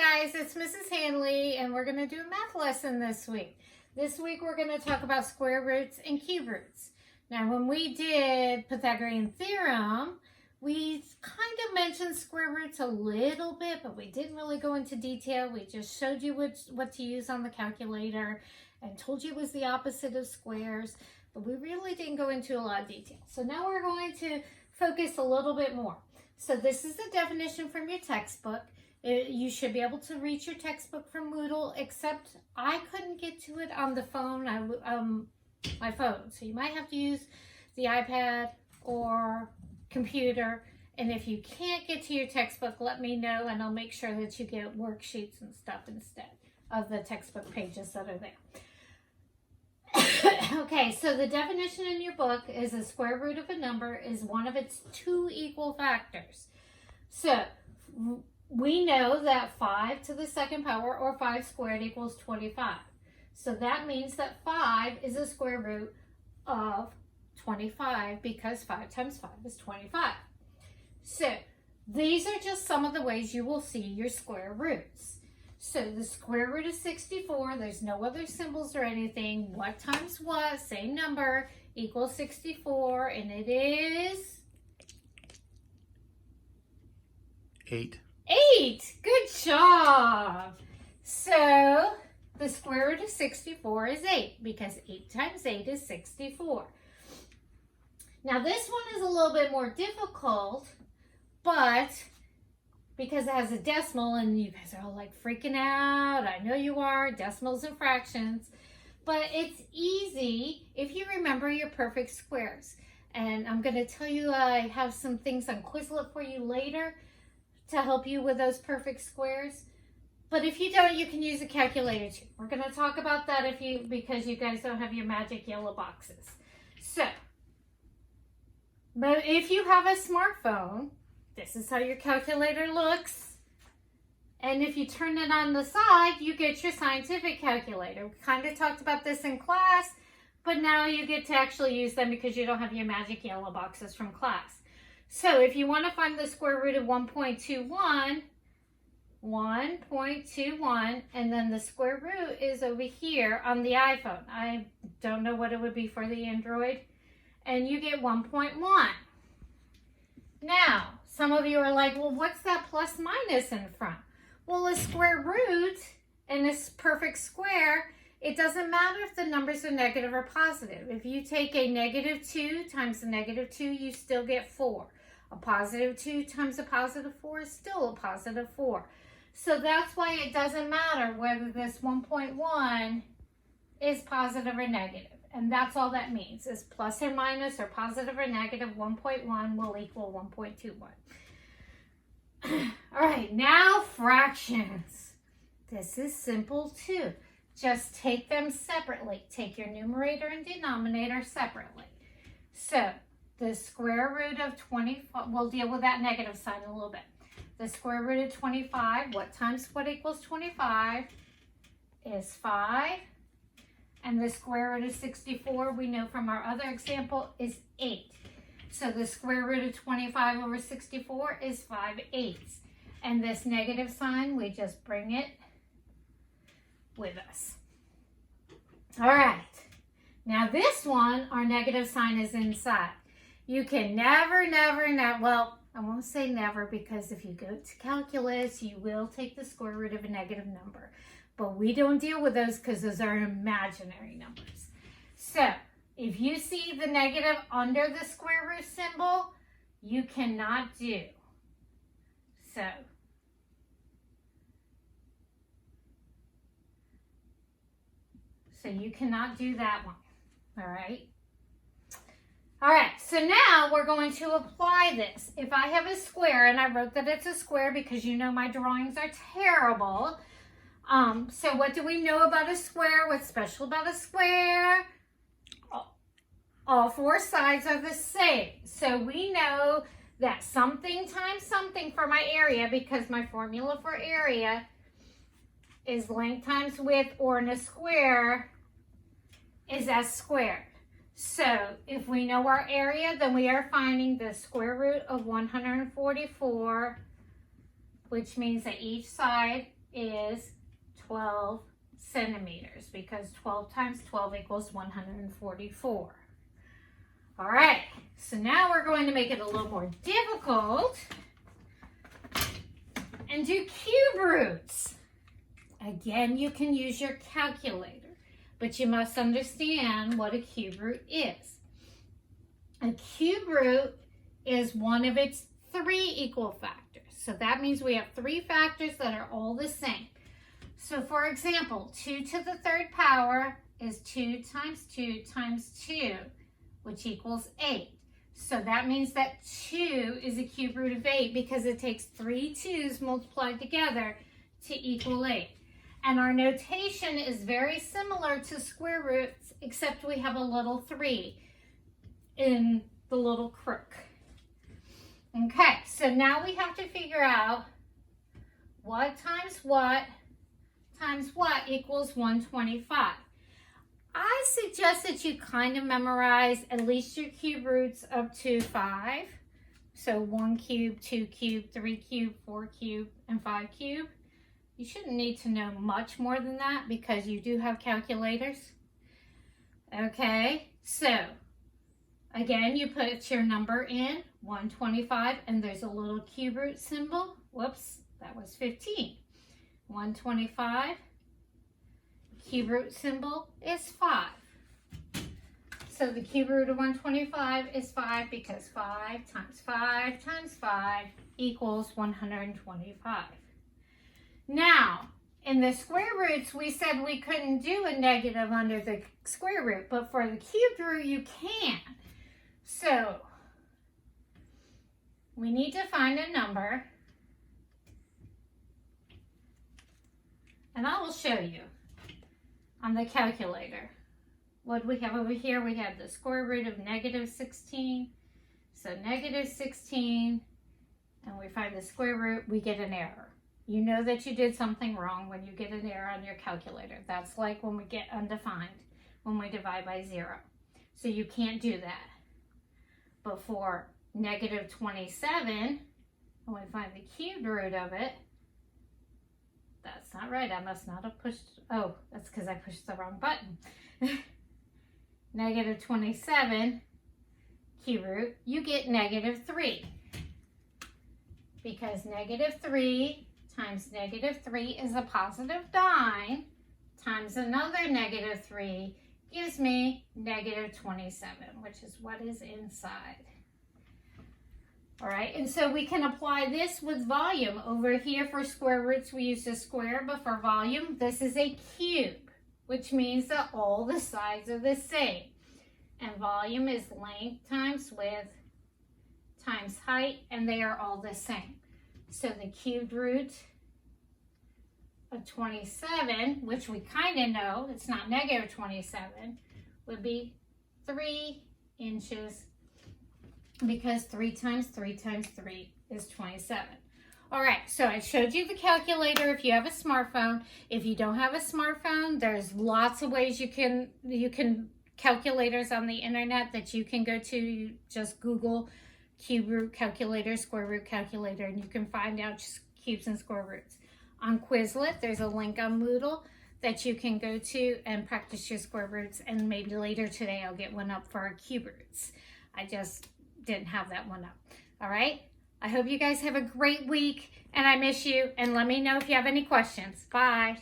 Hi guys, it's Mrs. Hanley and we're going to do a math lesson this week. This week we're going to talk about square roots and cube roots. Now when we did Pythagorean theorem, we kind of mentioned square roots a little bit, but we didn't really go into detail. We just showed you what to use on the calculator and told you it was the opposite of squares, but we really didn't go into a lot of detail. So now we're going to focus a little bit more. So this is the definition from your textbook. You should be able to read your textbook from Moodle, except I couldn't get to it on the phone, my phone. So you might have to use the iPad or computer. And if you can't get to your textbook, let me know and I'll make sure that you get worksheets and stuff instead of the textbook pages that are there. Okay, so the definition in your book is a square root of a number is one of its two equal factors. So we know that 5 to the second power, or 5 squared, equals 25. So that means that 5 is a square root of 25 because 5 times 5 is 25. So these are just some of the ways you will see your square roots. So the square root of 64, there's no other symbols or anything. What times what, same number, equals 64, and it is 8. 8. Good job. So the square root of 64 is 8 because 8 times 8 is 64. Now this one is a little bit more difficult, but because it has a decimal and you guys are all like freaking out. I know you are, decimals and fractions, but it's easy if you remember your perfect squares. And I'm going to tell you I have some things on Quizlet for you later to help you with those perfect squares. But if you don't, you can use a calculator too. We're going to talk about that because you guys don't have your magic yellow boxes. So, but if you have a smartphone, this is how your calculator looks. And if you turn it on the side, you get your scientific calculator. We kind of talked about this in class, but now you get to actually use them because you don't have your magic yellow boxes from class. So if you want to find the square root of 1.21, and then the square root is over here on the iPhone. I don't know what it would be for the Android. And you get 1.1. Now, some of you are like, well, what's that plus minus in front? Well, a square root and a perfect square, it doesn't matter if the numbers are negative or positive. If you take a negative 2 times a negative 2, you still get 4. A positive 2 times a positive 4 is still a positive 4. So that's why it doesn't matter whether this 1.1 is positive or negative. And that's all that means, is plus or minus or positive or negative 1.1 will equal 1.21. All right, now fractions. This is simple too. Just take them separately. Take your numerator and denominator separately. So the square root of 25, we'll deal with that negative sign in a little bit. The square root of 25, what times what equals 25 is 5. And the square root of 64, we know from our other example, is 8. So the square root of 25 over 64 is 5/8. And this negative sign, we just bring it with us. All right. Now this one, our negative sign is inside. You can never, well, I won't say never because if you go to calculus, you will take the square root of a negative number. But we don't deal with those because those are imaginary numbers. So if you see the negative under the square root symbol, you cannot do. So you cannot do that one. All right. All right, so now we're going to apply this. If I have a square, and I wrote that it's a square because you know my drawings are terrible. So what do we know about a square? What's special about a square? All 4 sides are the same. So we know that something times something for my area, because my formula for area is length times width, or in a square is s squared. So if we know our area, then we are finding the square root of 144, which means that each side is 12 centimeters because 12 times 12 equals 144. All right, so now we're going to make it a little more difficult and do cube roots. Again, you can use your calculator, but you must understand what a cube root is. A cube root is one of its 3 equal factors. So that means we have 3 factors that are all the same. So for example, 2 to the 3rd power is 2 times 2 times 2, which equals 8. So that means that 2 is a cube root of 8 because it takes 3 2's multiplied together to equal 8. And our notation is very similar to square roots, except we have a little 3 in the little crook. Okay, so now we have to figure out what times what equals 125. I suggest that you kind of memorize at least your cube roots up to 5. So 1 cube, 2 cube, 3 cube, 4 cube, and 5 cube. You shouldn't need to know much more than that because you do have calculators. Okay, so again, you put your number in, 125, and there's a little cube root symbol. Whoops, that was 15. 125. Cube root symbol is 5. So the cube root of 125 is 5 because 5 times 5 times 5 equals 125. Now, in the square roots, we said we couldn't do a negative under the square root, but for the cube root, you can. So we need to find a number, and I will show you on the calculator. What do we have over here? We have the square root of negative 16. So negative 16, and we find the square root, we get an error. You know that you did something wrong when you get an error on your calculator. That's like when we get undefined, when we divide by 0. So you can't do that. But for negative 27, when we find the cubed root of it, that's not right. I must not have pushed, oh, that's because I pushed the wrong button. Negative 27, cube root, you get negative 3. Because negative 3 times negative 3 is a positive 9, times another negative 3 gives me negative 27, which is what is inside. All right, and so we can apply this with volume. Over here for square roots, we use a square, but for volume, this is a cube, which means that all the sides are the same. And volume is length times width times height, and they are all the same. So the cubed root of 27, which we kind of know, it's not negative 27, would be 3 inches, because 3 times 3 times 3 is 27. All right, so I showed you the calculator if you have a smartphone. If you don't have a smartphone, there's lots of ways you can calculators on the internet that you can go to. You just Google cube root calculator, square root calculator, and you can find out just cubes and square roots. On Quizlet, there's a link on Moodle that you can go to and practice your square roots, and maybe later today I'll get one up for our cube roots. I just didn't have that one up. All right, I hope you guys have a great week, and I miss you, and let me know if you have any questions. Bye.